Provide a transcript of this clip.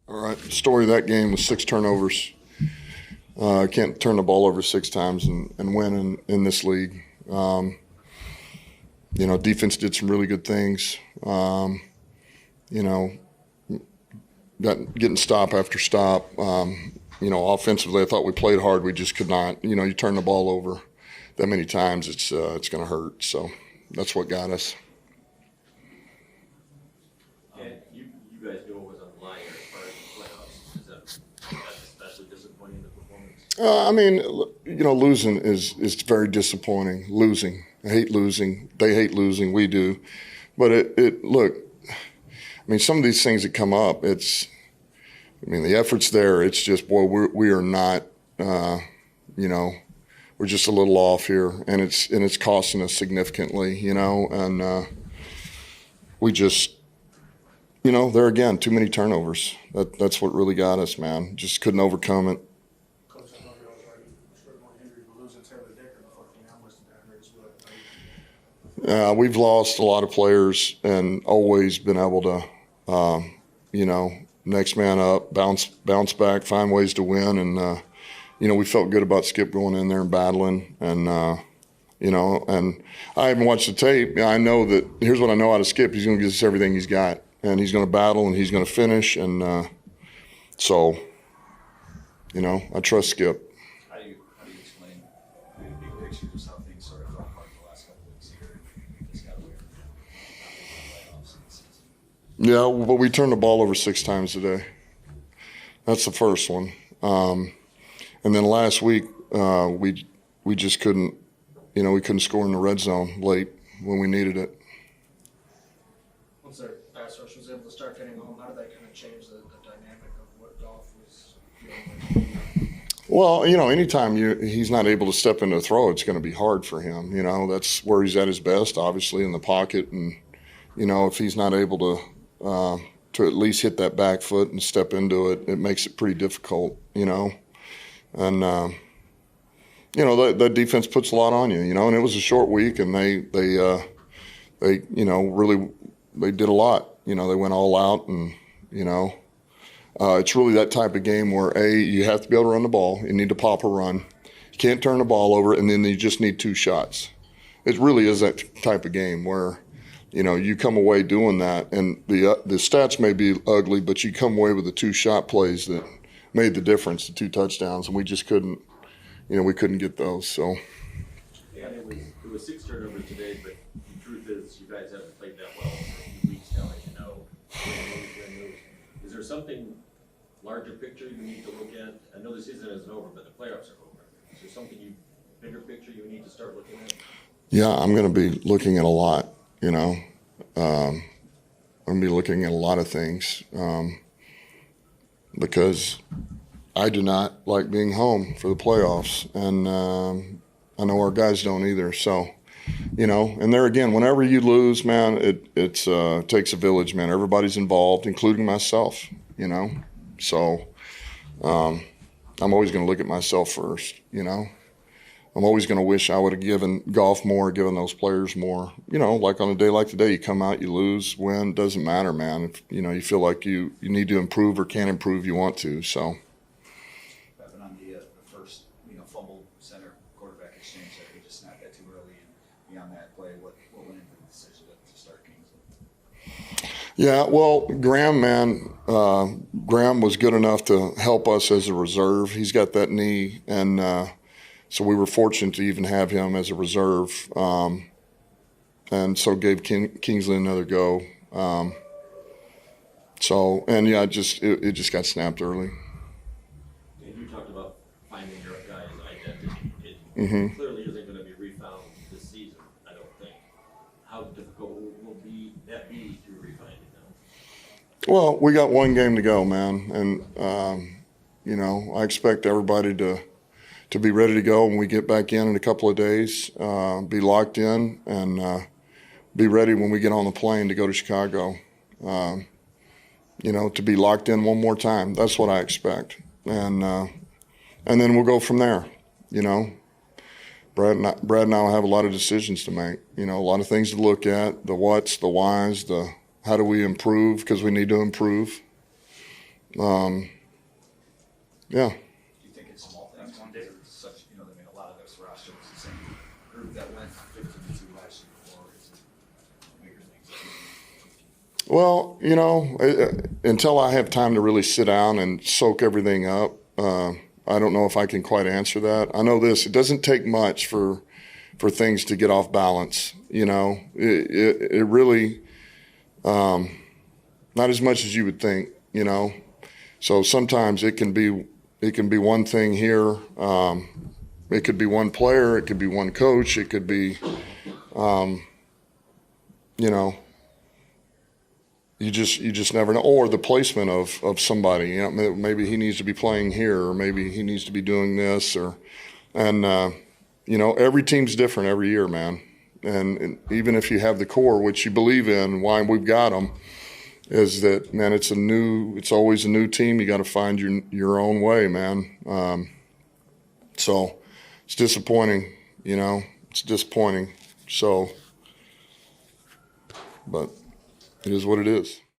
All right. The story of that game was 6 turnovers. Can't turn the ball over 6 times and win in this league. Defense did some really good things. Getting stop after stop. Offensively, I thought we played hard. We just could not. You turn the ball over that many times, it's going to hurt. So that's what got us. You guys knew it was on the line here as far as the playoffs. Is that especially disappointing, the performance? Losing is very disappointing. Losing. I hate losing. They hate losing. We do. But look, some of these things that come up, the effort's there. It's just, boy, we are not, we're just a little off here, and it's costing us significantly, and we just, there again, too many turnovers. That's what really got us, man. Just couldn't overcome it. Coach, I know you always argue straight one injury, but losing Taylor Dicker in the 14, how much did that hurt as well? We've lost a lot of players and always been able to, next man up, bounce back, find ways to win. And, we felt good about Skip going in there and battling. And, and I haven't watched the tape. I know that here's what I know out of Skip. He's going to give us everything he's got. And he's going to battle and he's going to finish. And I trust Skip. How do you explain the big picture, just how things sort of fell apart the last couple of weeks here? Just got weird. Playoffs in the season. Yeah, but we turned the ball over 6 times today. That's the first one. And then last week, we just couldn't, we couldn't score in the red zone late when we needed it. Once their pass rush was able to start getting home, how did that kind of change the dynamic of what Goff was doing? Well, anytime he's not able to step into a throw, it's going to be hard for him. That's where he's at his best, obviously, in the pocket. And, if he's not able to at least hit that back foot and step into it, it makes it pretty difficult, And, that defense puts a lot on you, and it was a short week, and they really, they did a lot. They went all out, and, it's really that type of game where, you have to be able to run the ball. You need to pop a run. You can't turn the ball over, and then you just need 2 shots. It really is that type of game where, you come away doing that, and the stats may be ugly, but you come away with the 2 shot plays that made the difference, the 2 touchdowns, and we just couldn't, we couldn't get those. So. Yeah, it was 6 turnovers today, but the truth is, you guys haven't played that well for a few weeks now, as you know. Is there something larger picture you need to look at? I know the season isn't over, but the playoffs are over. Is there something bigger picture you need to start looking at? Yeah, I'm going to be looking at a lot. I'm going to be looking at a lot of things because I do not like being home for the playoffs, and I know our guys don't either. So, and there again, whenever you lose, man, it takes a village, man. Everybody's involved, including myself. So I'm always going to look at myself first. I'm always going to wish I would have given Goff more, given those players more. Like on a day like today, you come out, you lose, win, doesn't matter, man. If you feel like you need to improve or can't improve, you want to. So. Wrapping on the first, fumbled center quarterback exchange there, he just snapped that too early, and beyond that play, what went into the decision to start Kingsley? Yeah, well, Graham, man, Graham was good enough to help us as a reserve. He's got that knee, and so we were fortunate to even have him as a reserve, and so gave Kingsley another go. It just got snapped early. And you talked about finding your guy's identity. It clearly isn't going to be refound this season, I don't think. How difficult will that be to refine it now? Well, we got 1 game to go, man, and I expect everybody to be ready to go when we get back in a couple of days, be locked in, and be ready when we get on the plane to go to Chicago. To be locked in one more time. That's what I expect. And then we'll go from there, Brad and I will have a lot of decisions to make, a lot of things to look at, the whats, the whys, the how do we improve, because we need to improve. Yeah. Do you think it's small things? One day, it's such, I mean, a lot of this roster was the same group that went 15-2 last year before. Is it bigger things? Well, until I have time to really sit down and soak everything up, I don't know if I can quite answer that. I know this: it doesn't take much for things to get off balance. It really not as much as you would think. So sometimes it can be one thing here. It could be one player. It could be one coach. It could be, you just never know. Or the placement of somebody. Maybe he needs to be playing here, or maybe he needs to be doing this, and every team's different every year, man. And even if you have the core, which you believe in, why we've got them, is that, man, it's always a new team. You got to find your own way, man. So it's disappointing, it's disappointing. So, but it is what it is.